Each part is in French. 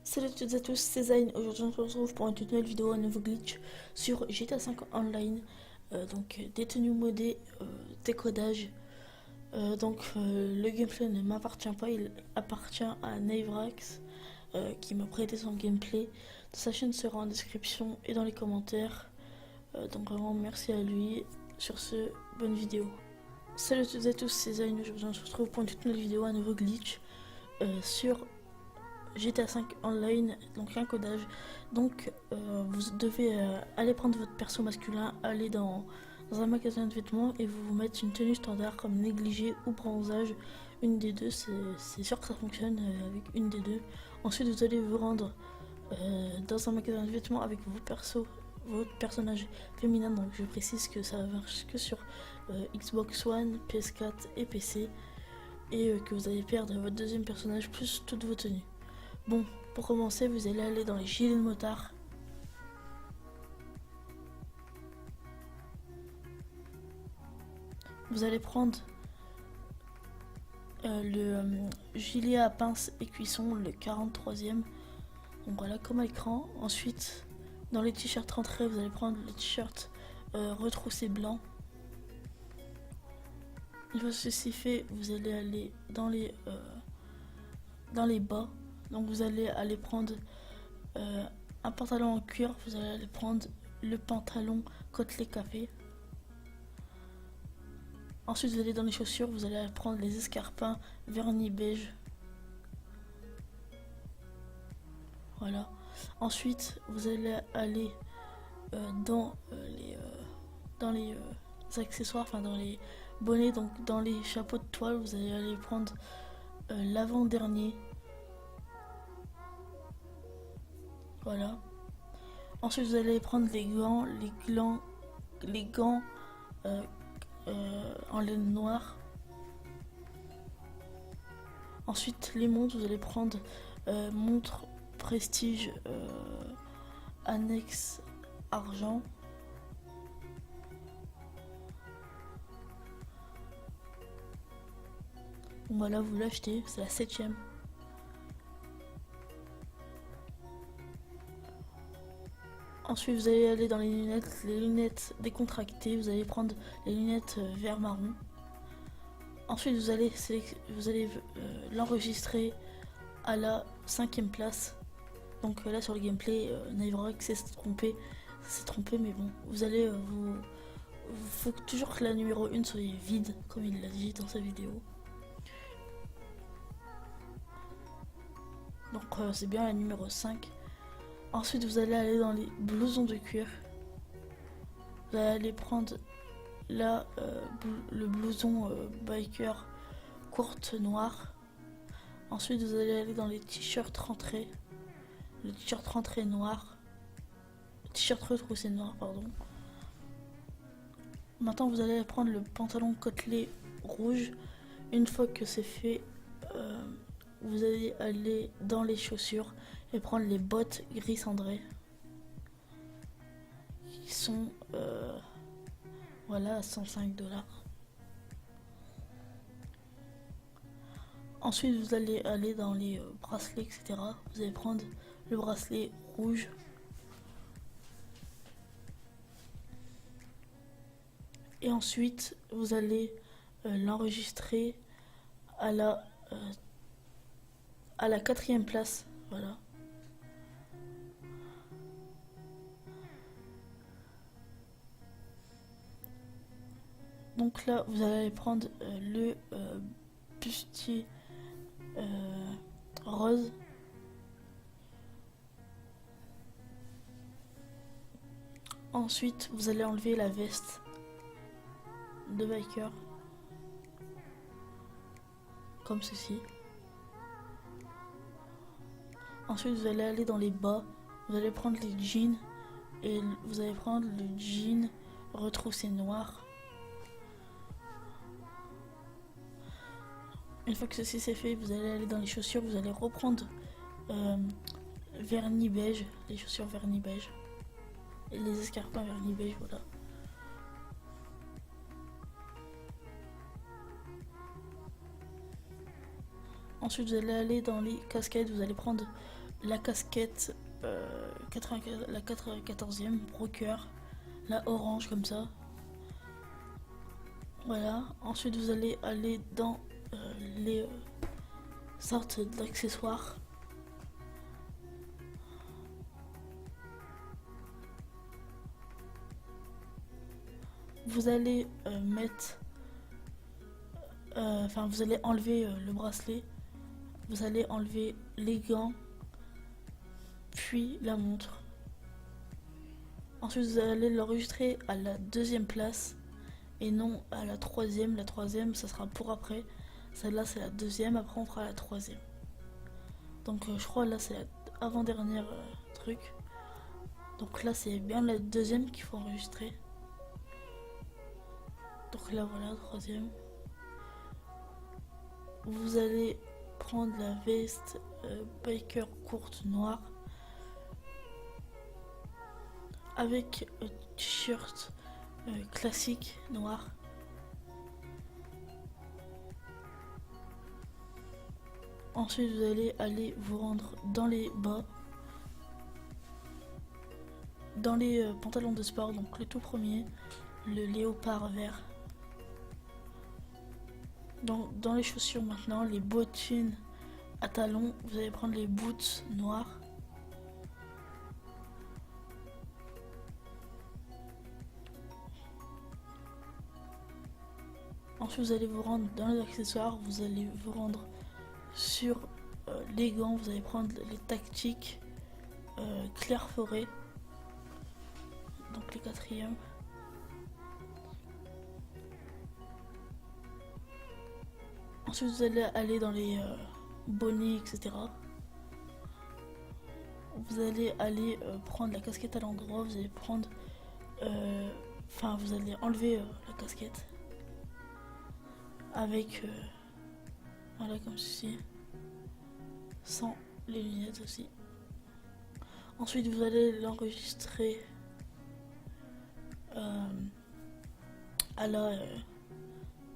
Salut à toutes et à tous, c'est Zayn. Aujourd'hui on se retrouve pour une toute nouvelle vidéo, un nouveau glitch sur GTA 5 Online. Détenu modé, décodage. Le gameplay ne m'appartient pas, il appartient à Navrax qui m'a prêté son gameplay. Sa chaîne sera en description et dans les commentaires. Donc vraiment merci à lui. Sur ce, bonne vidéo. Salut à toutes et à tous, c'est Zayn. Aujourd'hui on se retrouve pour une toute nouvelle vidéo, un nouveau glitch sur GTA 5 Online, donc un codage. Vous devez aller prendre votre perso masculin, aller dans un magasin de vêtements et vous mettre une tenue standard comme négligé ou bronzage. Une des deux, c'est sûr que ça fonctionne avec une des deux. Ensuite, vous allez vous rendre dans un magasin de vêtements avec votre personnage féminin. Donc je précise que ça marche que sur Xbox One, PS4 et PC. Et que vous allez perdre votre deuxième personnage plus toutes vos tenues. Bon, pour commencer, vous allez aller dans les gilets de motard. Vous allez prendre le gilet à pince et cuisson, le 43e. Donc voilà, comme à l'écran. Ensuite, dans les t-shirts rentrés, vous allez prendre le t-shirt retroussé blanc. Une fois ceci fait, vous allez aller dans les bas. Donc vous allez aller prendre un pantalon en cuir, vous allez aller prendre le pantalon côtelé café. Ensuite, vous allez dans les chaussures, vous allez prendre les escarpins vernis beige. Voilà. Ensuite, vous allez aller dans les accessoires, enfin dans les bonnets, donc dans les chapeaux de toile, vous allez aller prendre l'avant-dernier. Voilà. Ensuite, vous allez prendre les gants en laine noire. Ensuite, les montres, vous allez prendre montre prestige annexe argent. Voilà, vous l'achetez, c'est la 7ème. Ensuite, vous allez aller dans les lunettes décontractées. Vous allez prendre les lunettes vert marron. Ensuite, vous allez l'enregistrer à la 5ème place. Donc là, sur le gameplay, Navrock s'est trompé, mais bon, vous allez faut toujours que la numéro 1 soit vide, comme il l'a dit dans sa vidéo. Donc c'est bien la numéro 5. Ensuite, vous allez aller dans les blousons de cuir. Vous allez aller prendre là le blouson biker courte noire. Ensuite, vous allez aller dans les t-shirts rentrés. Le t-shirt rentré noir. T-shirt retroussé noir, pardon. Maintenant, vous allez prendre le pantalon côtelé rouge. Une fois que c'est fait, vous allez aller dans les chaussures et prendre les bottes gris cendré qui sont voilà à 105$. Ensuite, vous allez aller dans les bracelets, etc. Vous allez prendre le bracelet rouge. Et ensuite, vous allez l'enregistrer à la 4ème place. Voilà. Donc là, vous allez prendre le bustier rose. Ensuite, vous allez enlever la veste de biker. Comme ceci. Ensuite, vous allez aller dans les bas. Vous allez prendre les jeans. Et vous allez prendre le jean retroussé noir. Une fois que ceci c'est fait, vous allez aller dans les chaussures. Vous allez reprendre vernis beige. Les chaussures vernis beige. Et les escarpins vernis beige, voilà. Ensuite, vous allez aller dans les casquettes. Vous allez prendre la casquette, 94, la 94e, Broker, la orange comme ça. Voilà. Ensuite, vous allez aller dans les sortes d'accessoires. Vous allez mettre, enfin, vous allez enlever le bracelet. Vous allez enlever les gants, puis la montre. Ensuite, vous allez l'enregistrer à la 2e place et non à la 3e. La 3e, ça sera pour après. Celle-là, c'est la 2e. Après, on fera la 3e. Donc, je crois là, c'est la avant-dernière truc. Donc là, c'est bien la 2e qu'il faut enregistrer. Donc là, voilà, 3e. Vous allez prendre la veste biker courte noire avec t-shirt classique noir. Ensuite, vous allez aller vous rendre dans les bas, dans les pantalons de sport, donc le tout premier, le léopard vert. Dans les chaussures maintenant, les bottines à talons, vous allez prendre les boots noirs. Ensuite, vous allez vous rendre dans les accessoires, vous allez vous rendre sur les gants, vous allez prendre les tactiques clair forêt, donc les 4e. Ensuite, vous allez aller dans les bonnets, etc. Vous allez aller prendre la casquette à l'endroit, vous allez prendre, enfin, vous allez enlever la casquette avec, voilà, comme ceci, sans les lunettes aussi. Ensuite, vous allez l'enregistrer à la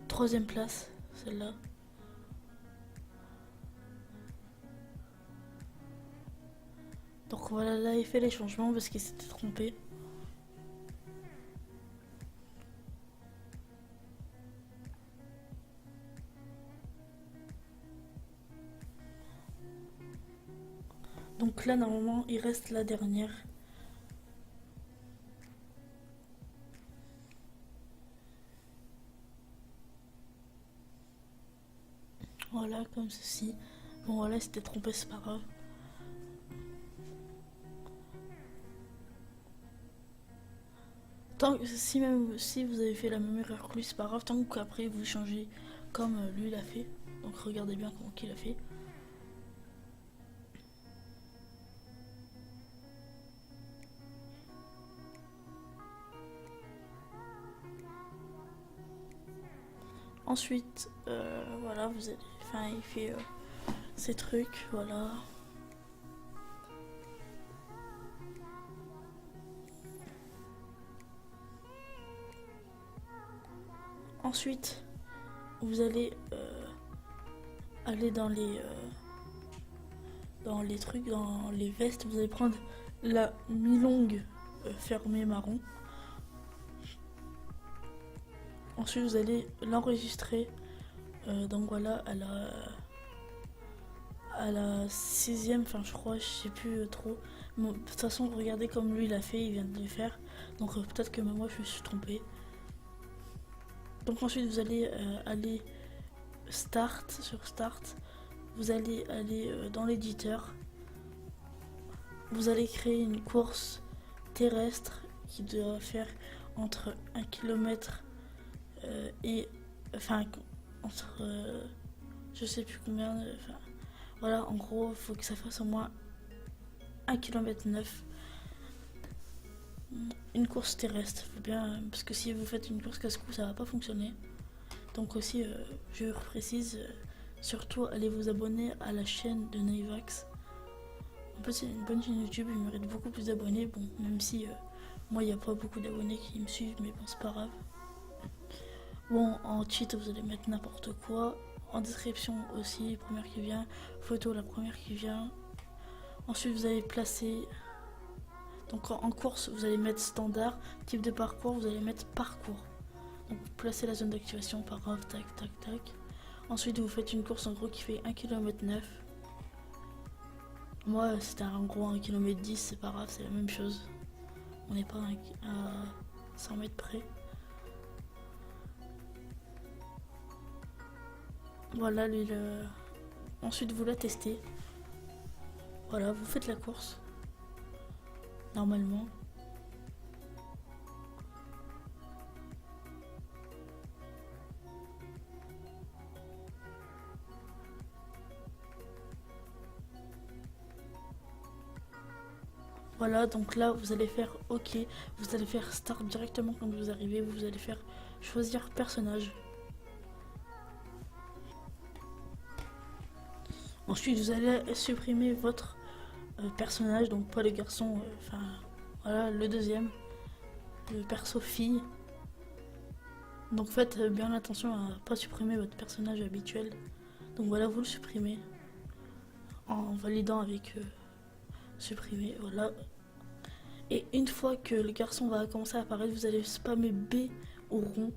3e place, celle-là. Donc voilà, là il fait les changements parce qu'il s'était trompé. Donc là normalement il reste la dernière. Voilà, comme ceci. Bon voilà, c'était trompé, c'est pas grave. Même si vous avez fait la même erreur que lui, c'est pas grave, tant qu'après vous changez comme lui l'a fait. Donc regardez bien comment qu'il a fait. Ensuite, voilà, vous allez, enfin, il fait ces trucs, voilà. Ensuite, vous allez aller dans les trucs, dans les vestes. Vous allez prendre la mi-longue fermée marron. Ensuite, vous allez l'enregistrer. Donc voilà, à la 6e, enfin je crois, je sais plus trop. Bon, de toute façon, regardez comme lui il a fait, il vient de le faire. Donc peut-être que même moi je me suis trompée. Donc ensuite vous allez aller sur Start. Vous allez aller dans l'éditeur. Vous allez créer une course terrestre qui doit faire entre 1 km et... Enfin, entre... je sais plus combien... Enfin, voilà, en gros, il faut que ça fasse au moins 1 km 9. Une course terrestre, faut bien, parce que si vous faites une course casse-cou, ça va pas fonctionner. Donc aussi, je précise, surtout allez vous abonner à la chaîne de Naivax. En fait, c'est une bonne chaîne YouTube, il mérite beaucoup plus d'abonnés. Bon, même si moi, il n'y a pas beaucoup d'abonnés qui me suivent, mais bon, c'est pas grave. Bon, en cheat, vous allez mettre n'importe quoi. En description aussi, première qui vient. Photo, la première qui vient. Ensuite vous allez placer, donc en course vous allez mettre standard, type de parcours vous allez mettre parcours. Donc vous placez la zone d'activation, paragraphe, tac tac tac. Ensuite vous faites une course en gros qui fait 1 km 9. Moi c'était en gros 1 km 10, c'est pas grave, c'est la même chose. On n'est pas à 100 mètres près. Voilà, ensuite vous la testez. Voilà, vous faites la course. Normalement. Voilà, donc là vous allez faire OK, vous allez faire start directement quand vous arrivez, vous allez faire choisir personnage. Ensuite vous allez supprimer votre personnage, donc pas le garçon, enfin voilà le deuxième, le perso fille. Donc faites bien attention à pas supprimer votre personnage habituel. Donc voilà, vous le supprimez en validant avec supprimer, voilà. Et une fois que le garçon va commencer à apparaître, vous allez spammer B au rond.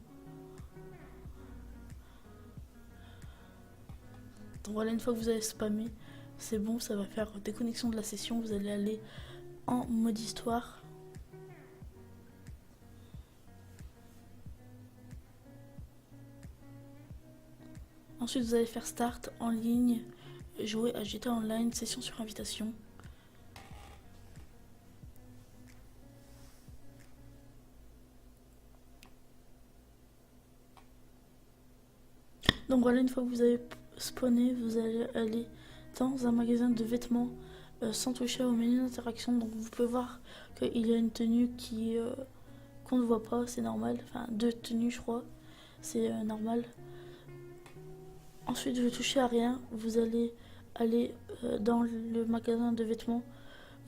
Donc voilà, une fois que vous avez spammé, c'est bon, ça va faire déconnexion de la session. Vous allez aller en mode histoire. Ensuite, vous allez faire start en ligne, jouer à GTA Online, session sur invitation. Donc voilà, une fois que vous avez spawné, vous allez aller dans un magasin de vêtements sans toucher au menu d'interaction. Donc vous pouvez voir qu'il y a une tenue qu'on ne voit pas, c'est normal. Enfin, 2 tenues, je crois, c'est normal. Ensuite, vous touchez à rien, vous allez aller dans le magasin de vêtements.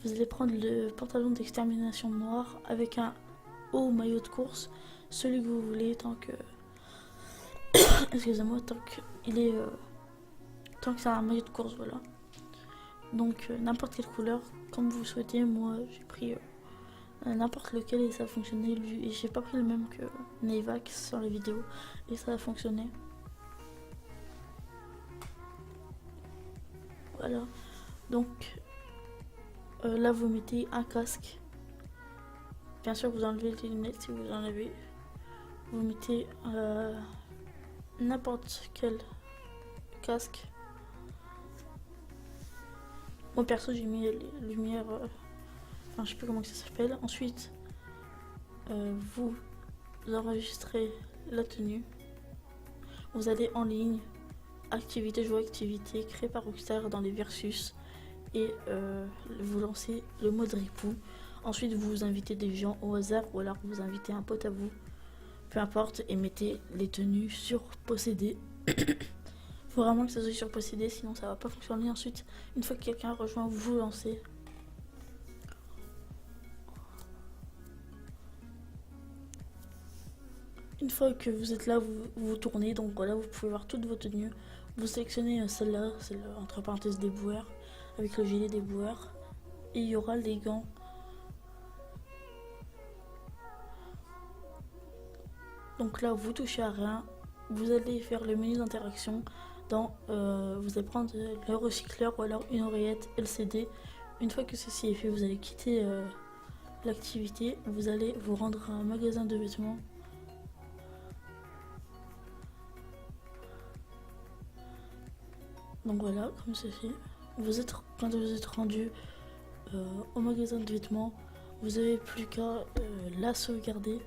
Vous allez prendre le pantalon d'extermination noir avec un haut maillot de course, celui que vous voulez, tant que excusez-moi, tant que c'est un maillot de course, voilà. Donc n'importe quelle couleur, comme vous souhaitez. Moi j'ai pris n'importe lequel et ça a fonctionné. Et j'ai pas pris le même que Nevax sur les vidéos et ça a fonctionné. Voilà. Donc là vous mettez un casque. Bien sûr vous enlevez les lunettes si vous en avez. Vous mettez n'importe quel casque. Moi perso j'ai mis les lumières, enfin je sais plus comment ça s'appelle. Ensuite vous enregistrez la tenue. Vous allez en ligne, activité, jouer activité, créée par Rockstar dans les versus. Et vous lancez le mode ripou. Ensuite vous invitez des gens au hasard ou alors vous invitez un pote à vous. Peu importe, et mettez les tenues sur posséder. Faut vraiment que ça soit sur posséder, sinon ça va pas fonctionner. Ensuite, une fois que quelqu'un rejoint, vous lancez. Une fois que vous êtes là, vous tournez. Donc voilà, vous pouvez voir toutes vos tenues. Vous sélectionnez celle-là, entre parenthèses des boueurs, avec le gilet des boueurs. Et il y aura les gants. Donc là, vous touchez à rien. Vous allez faire le menu d'interaction. Vous allez prendre le recycleur ou alors une oreillette LCD. Une fois que ceci est fait, vous allez quitter l'activité. Vous allez vous rendre à un magasin de vêtements. Donc voilà, comme ceci. Quand vous êtes rendu au magasin de vêtements, vous n'avez plus qu'à la sauvegarder.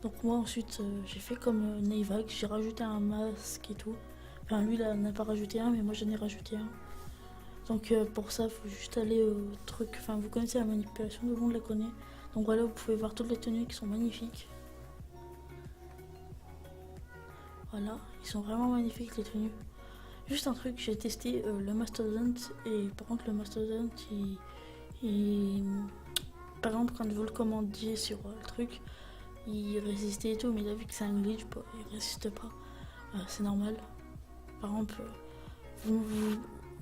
Donc moi ensuite j'ai fait comme Nevax, j'ai rajouté un masque et tout. Enfin lui là n'a pas rajouté un, mais moi j'en ai rajouté un. Donc pour ça il faut juste aller au truc, enfin vous connaissez la manipulation, tout le monde la connaît. Donc voilà, vous pouvez voir toutes les tenues qui sont magnifiques. Voilà, ils sont vraiment magnifiques les tenues. Juste un truc, j'ai testé le mastodonte et par contre le mastodonte par exemple quand vous le commandiez sur le truc, il résistait et tout, mais là vu que c'est un glitch, il résiste pas, c'est normal. Par exemple,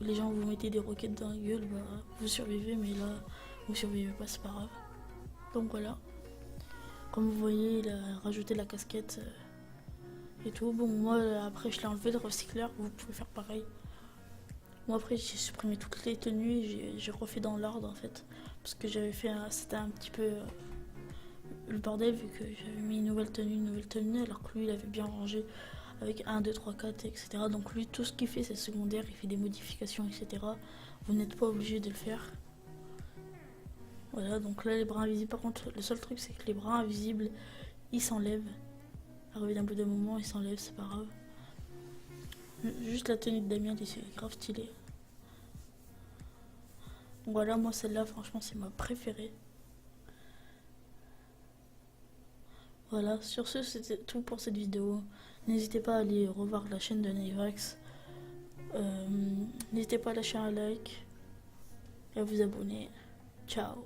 les gens vous mettez des roquettes dans la gueule, bah vous survivez, mais là vous survivez pas, c'est pas grave. Donc voilà, comme vous voyez, il a rajouté la casquette et tout. Bon, moi après je l'ai enlevé le recycleur, vous pouvez faire pareil. Moi après j'ai supprimé toutes les tenues et j'ai refait dans l'ordre en fait, parce que j'avais fait c'était un petit peu le bordel vu que j'avais mis une nouvelle tenue, alors que lui il avait bien rangé avec 1, 2, 3, 4, etc. Donc lui tout ce qu'il fait c'est secondaire, il fait des modifications, etc. Vous n'êtes pas obligé de le faire. Voilà, donc là les bras invisibles, par contre le seul truc c'est que les bras invisibles ils s'enlèvent. Arrivé d'un bout de moment ils s'enlèvent, c'est pas grave. Juste la tenue de Damien c'est grave stylé. Voilà, moi celle-là franchement c'est ma préférée. Voilà, sur ce c'était tout pour cette vidéo. N'hésitez pas à aller revoir la chaîne de Naivax. N'hésitez pas à lâcher un like et à vous abonner. Ciao.